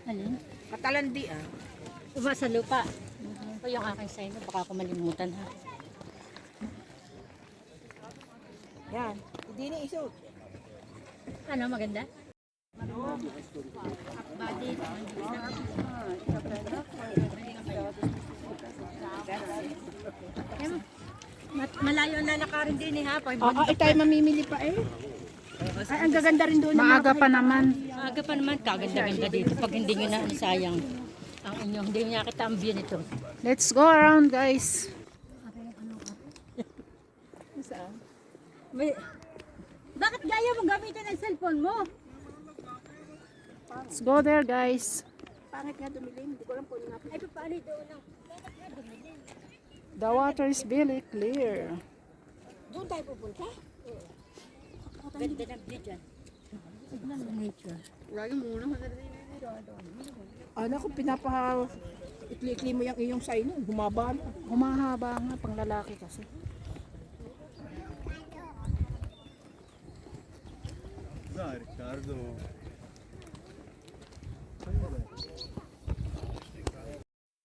Alin? Katalandi ah. Iba sa lupa. Ito yung aking sa'yo. Baka ako malimutan ha. Yan. Hindi ni isuot. Ano, maganda? Body. Malayo na lakarin din eh ha. Tayo mamimili pa eh. Ay, ang gaganda rin doon. Maaga pa naman. Maaga pa naman, kaganda-ganda dito. Pag hindi nyo na sayang ang inyong, hindi nyo nakita ang view nito. Let's go around, guys. Saan? Bakit gaya mo gamitin ang cellphone mo? Let's go there, guys. Pangit nga dumilim. Hindi ko alam kung nga. Ay, paano doon lang? The water is really clear. Doon tayo pupunta? Ganda ng view dyan. Signan ng nature. Lagi muna. Ano kung ikli-ikli mo yung iyong sign, humaba na. Humahaba nga, pang lalaki kasi. Ricardo.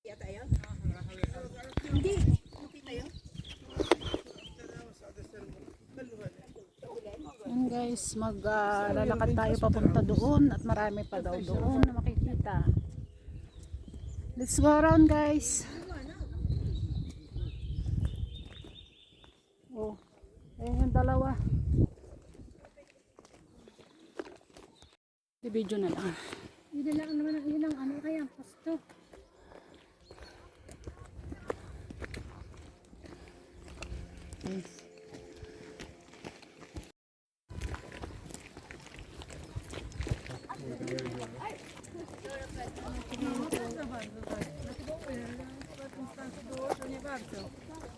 Yata yun? Hindi. Kita yun? Yan guys, maglalakad tayo papunta doon at marami pa daw doon na makikita. Let's go around, guys. Oh, yung dalawa. Di video na lang. Yun lang naman ang ilang ano kaya pasto.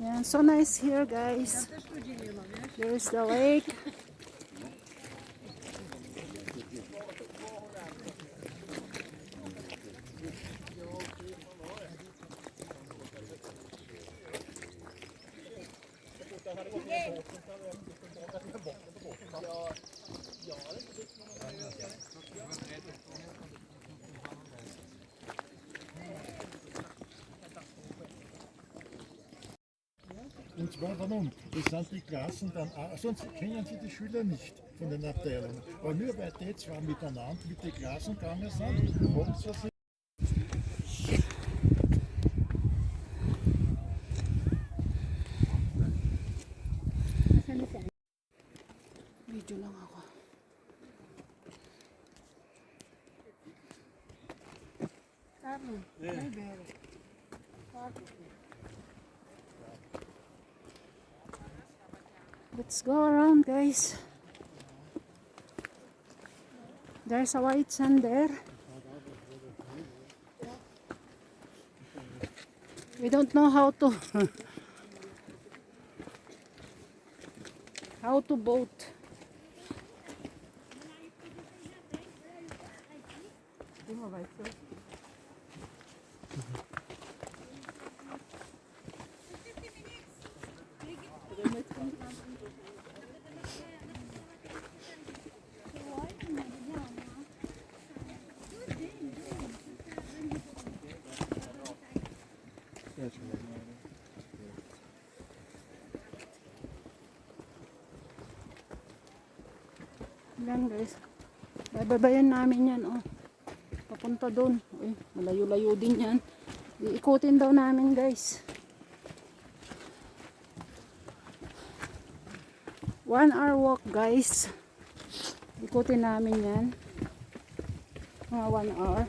Yeah, so nice here, guys. There's the lake. Und zwar warum? Das sind die Klassen dann, sonst kennen sie die Schüler nicht von den Abteilungen. Aber nur weil die zwei miteinander mit den Klassen gegangen sind, haben sie sich. Video lang ako. Let's go around, guys. There's a white sand there. We don't know how to boat. Yan guys. Bababayan namin yan, oh. Papunta doon. Uy, malayo-layo din yan. Iikutin daw namin, guys. 1 hour walk, guys. Ikutin namin yan. Mga 1 hour.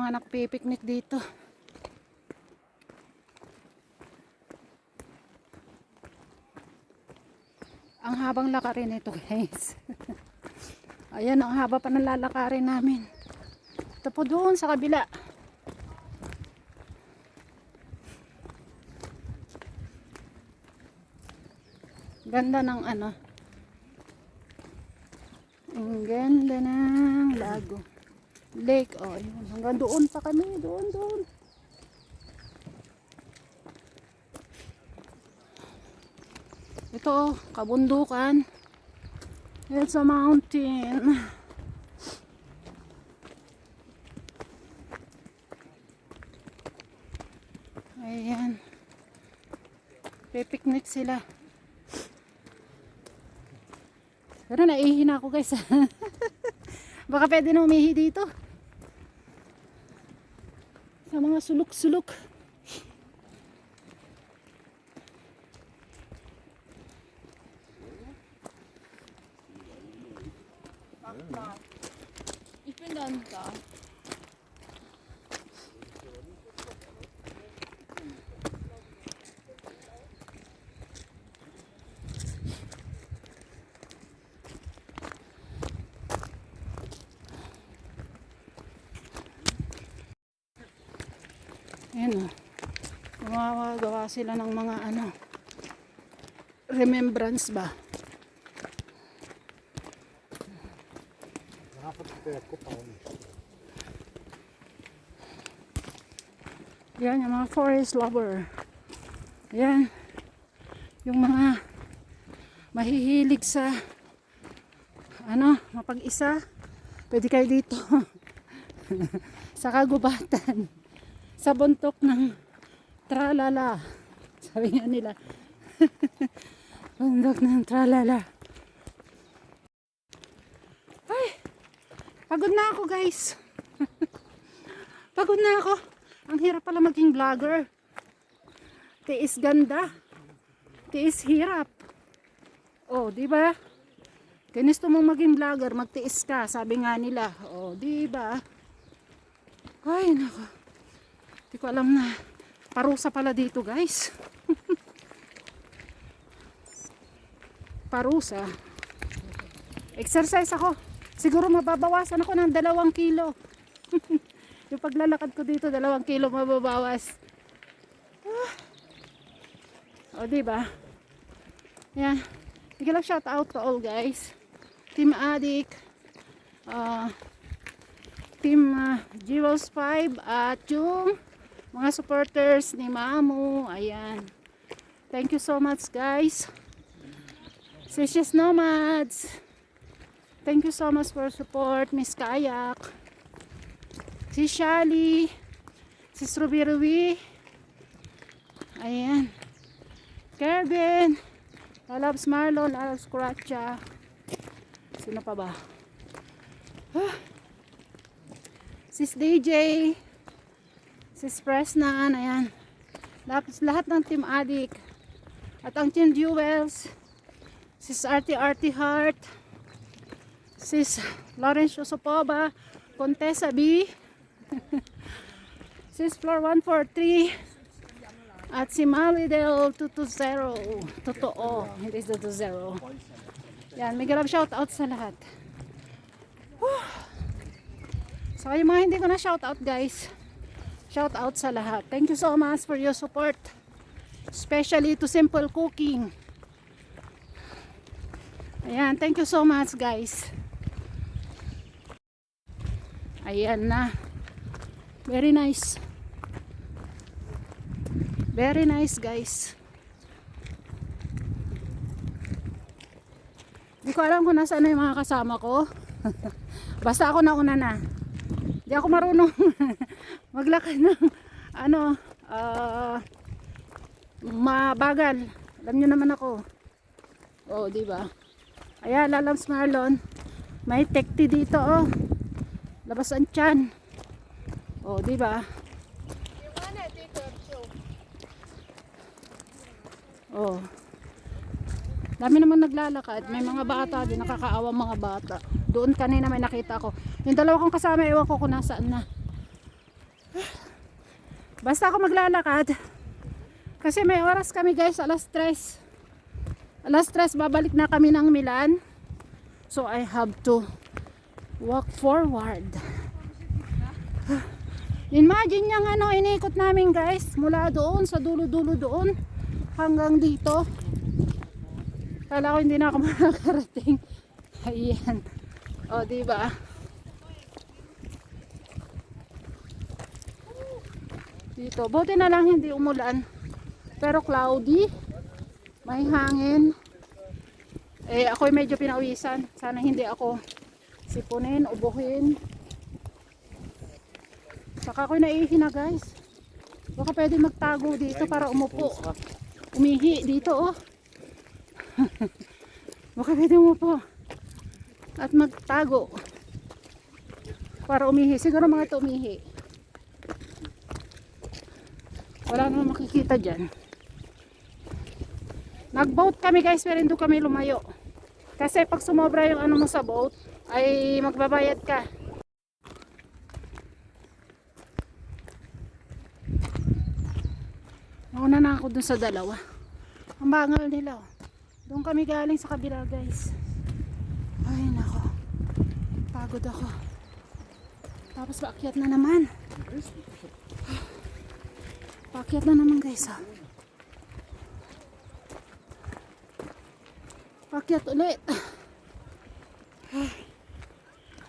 mga nakpipiknik dito. Ang habang lakarin ito guys. Ayan, ang haba pa ng lalakarin namin. Ito po doon sa kabila. Ganda ng ano. Ang ganda ng lago. Lake. Oh, ayun. Hanggang doon pa kami. Doon. Ito, kabundukan. It's a mountain. Ayan. Pipiknik sila. Pero naihi na ako guys. Baka pwede na umihi dito. Sa mga sulok-sulok. Ich bin dann da. Ayan o. Gumagawa sila ng mga ano. Remembrance ba? Yan, yung mga forest lover. Yan. Yung mga mahihilig sa ano, mapag-isa. Pwede kayo dito. Sa kagubatan. Sa buntok ng Tralala. Sabi nga nila. Buntok ng Tralala. Ay, pagod na ako guys. Pagod na ako. Ang hirap pala maging vlogger. Tiis ganda. Tiis hirap. Oh, di ba? Ginusto mong maging vlogger, magtiis ka, sabi nga nila. Oh, di ba? Ay, nako. Di ko alam na parusa pala dito, guys. Parusa. Exercise ako. Siguro mababawasan ako ng 2 kilo. Yung paglalakad ko dito, 2 kilo mababawas. O, diba? Yan. Bigyan lang shout out to all guys. Team Adik. Team Jewels 5. At yung mga supporters ni Mamu. Ayan. Thank you so much guys. Sishes Nomads. Thank you so much for support. Miss Kayak. Si Shali, si Ruby, ayan, Kevin, Lalabs Marlon, Lalabs Kuracha, sino pa ba? Sis DJ, Sis Presnan, ayan, lahat ng Team Adik, at ang Team Jewels, Sis Arty Heart, Sis Lawrence Osopoba, Contessa B, Sis Floor 143 at si Malidel 220. Totoo, hindi 220. Yan, may grab shout out sa lahat. So yung mga hindi ko na shout out guys, shout out sa lahat. Thank you so much for your support, especially to Simple Cooking. Ayan, thank you so much guys. Ayan na. Very nice. Very nice guys. Hindi ko alam kung nasaan na yung mga kasama ko. Basta ako nauna na. Hindi ako marunong maglakad ng ano, mabagal. Alam nyo naman ako. Oh, di ba? Ayan, Lalams Marlon. May tekti dito oh. Labas ang tiyan. Oh, di ba? Oh. Dami naman naglalakad. May mga bata din, nakakaawang mga bata. Doon kanina may nakita ko. Yung 2 kong kasama, ewan ko kung nasaan na. Basta ako maglalakad. Kasi may oras kami guys, alas 3. Alas 3 babalik na kami ng Milan. So I have to walk forward. Imagine yung ano, inikot namin guys, mula doon sa dulo-dulo doon hanggang dito. Kala ko hindi na ako makakarating. Ayan. O, diba? Dito. Buti na lang hindi umulan. Pero cloudy. May hangin. Eh, ako'y medyo pinawisan. Sana hindi ako sipunin, ubuhin. Saka ako'y naihina guys. Baka pwede magtago dito para umupo. Umihi dito oh. Baka pwede umupo. At magtago. Para umihi. Siguro mga ito umihi. Wala naman makikita dyan. Nag-boat kami guys, pero hindi kami lumayo. Kasi pag sumobra yung ano mo sa boat, ay magbabayad ka. Nauna na ako dun sa dalawa. Ang bangal nila. Doon kami galing sa kabila guys. Ay nako. Pagod ako. Tapos paakyat na naman. Paakyat na naman guys ha. Paakyat ulit.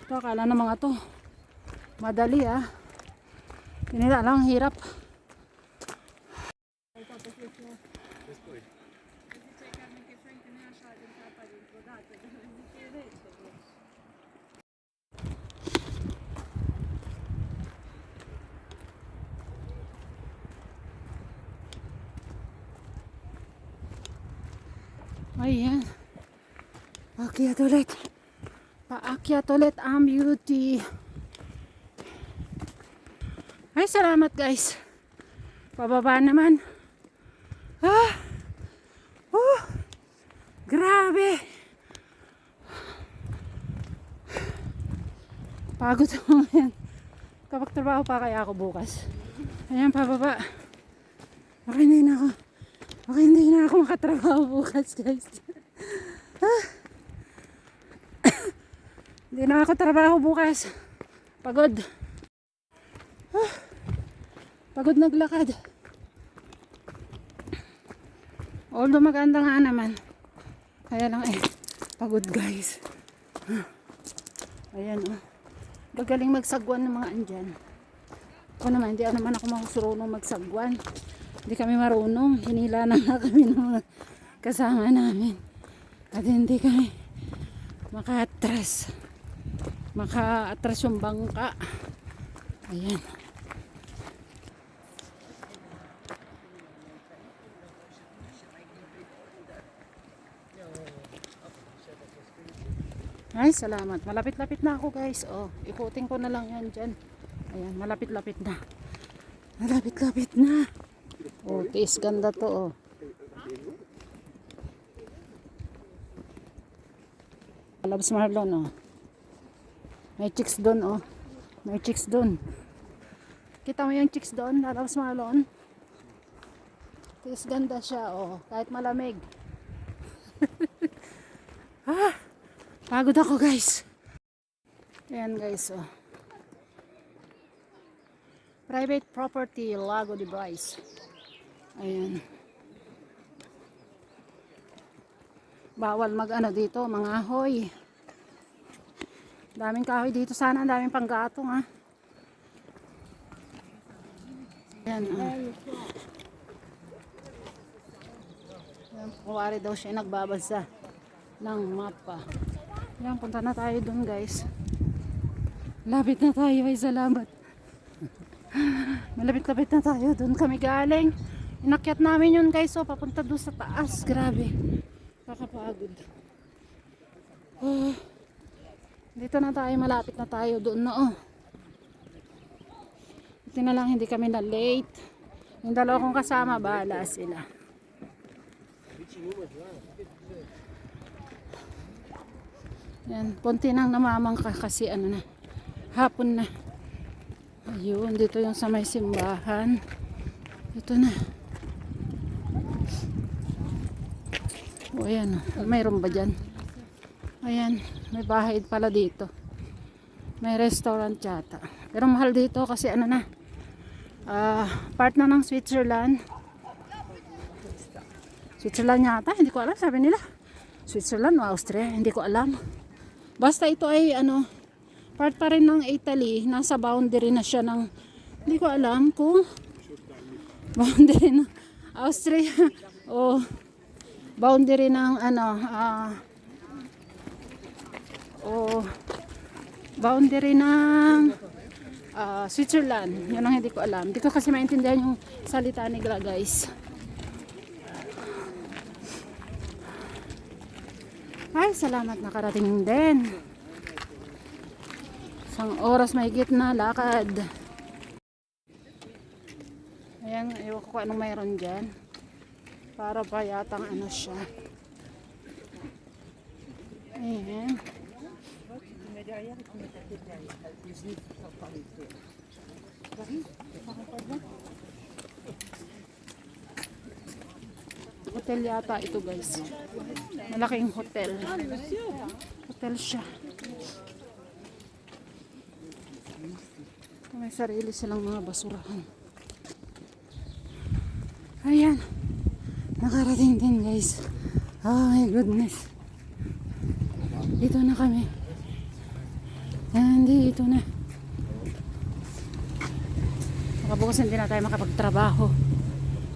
Ito akala ng mga to madali ha. Hindi na lang hirap. Ayan. Paakyat ulit. Paakyat ulit ang beauty. Ay, salamat guys. Pababa naman. Grabe. Pagod ako ngayon. Kapag trabaho pa kaya ako bukas. Ayan, pababa. Okay, hindi na ako. Okay, hindi na ako makatrabaho bukas, guys. Hindi na ako trabaho bukas. Pagod. Pagod naglakad. Although maganda nga naman. Kaya lang pagod guys. Ayan oh. Gagaling magsagwan ng mga andyan. Ako naman, hindi naman ako marunong magsagwan. Hindi kami marunong. Hinila na nga kami ng mga kasama namin. At hindi kami maka-atras. Maka-atras yung bangka. Ayan. Ay, salamat. Malapit-lapit na ako guys. Oh, ikutin ko na lang yan dyan. Ayan, malapit-lapit na. Malapit-lapit na. Oh, tiis ganda to oh. Loves Marlon oh. May chicks doon oh. May chicks doon. Kita mo yung chicks doon, Loves Marlon. Tiis ganda siya oh, kahit malamig. Pagod ako guys. Ayan guys oh. Private property, Lago de Bryce. Ayan. Bawal mag ano dito, mga ahoy. Daming kahoy dito sana, daming panggatong ha. Ayan oh. Ayan, kuwari daw siya nagbabasa ng mapa. Yan, punta na tayo dun guys. Lapit na tayo, ay salamat. Malapit-lapit na tayo, dun kami galing. Inakyat namin yun guys, so papunta dun sa taas. Grabe, kakapagod. Dito na tayo, malapit na tayo doon na oh. Ito na lang, hindi kami na late. Yung dalawa kong kasama, bahala sila. Yan, punti nang namamangka kasi ano na, hapon na. Ayun, dito yung sa may simbahan. Ito na. O ayan, mayroon ba dyan? Ayan, may bahay pala dito. May restaurant yata. Pero mahal dito kasi ano na. Part na ng Switzerland. Switzerland yata, hindi ko alam, sabi nila. Switzerland o Austria, hindi ko alam. Basta ito ay ano, part pa rin ng Italy. Nasa boundary na siya ng, hindi ko alam kung boundary ng Austria o boundary ng ano, o boundary ng Switzerland. Yun ang hindi ko alam. Hindi ko kasi maintindihan yung salita nila, guys. Ay, salamat, nakarating din. Isang oras mahigit na lakad. Ayan, ewan ko anong mayroon dyan. Para pa yatang ano siya. Ayan. Hotel yata ito, guys. Malaking hotel. Hotel siya. May sarili silang mga basurahan. Ayan. Nakarating din, guys. Oh my goodness. Dito na kami. Dito na. Bukas hindi na tayo makapagtrabaho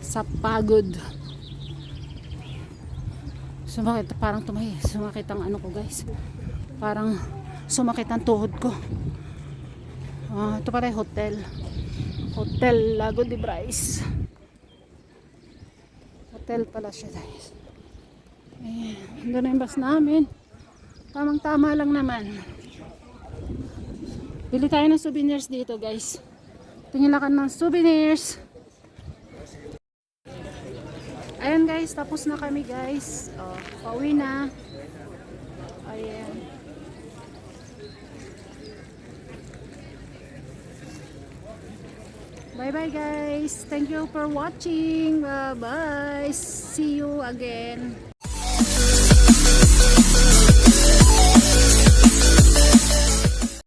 sa pagod. Sumakit, parang sumakit ang ano ko, guys. Parang sumakit ang tuhod ko. Ito pala yung hotel. Hotel Lago de Brais. Hotel pala siya, guys. Ayan, doon na yung bus namin. Tamang tama lang naman. Bili tayo ng souvenirs dito, guys. Tingilakan ng souvenirs. Ayan, guys, tapos na kami, guys. Pauwi na. Ayan. Bye bye, guys. Thank you for watching. Bye. See you again.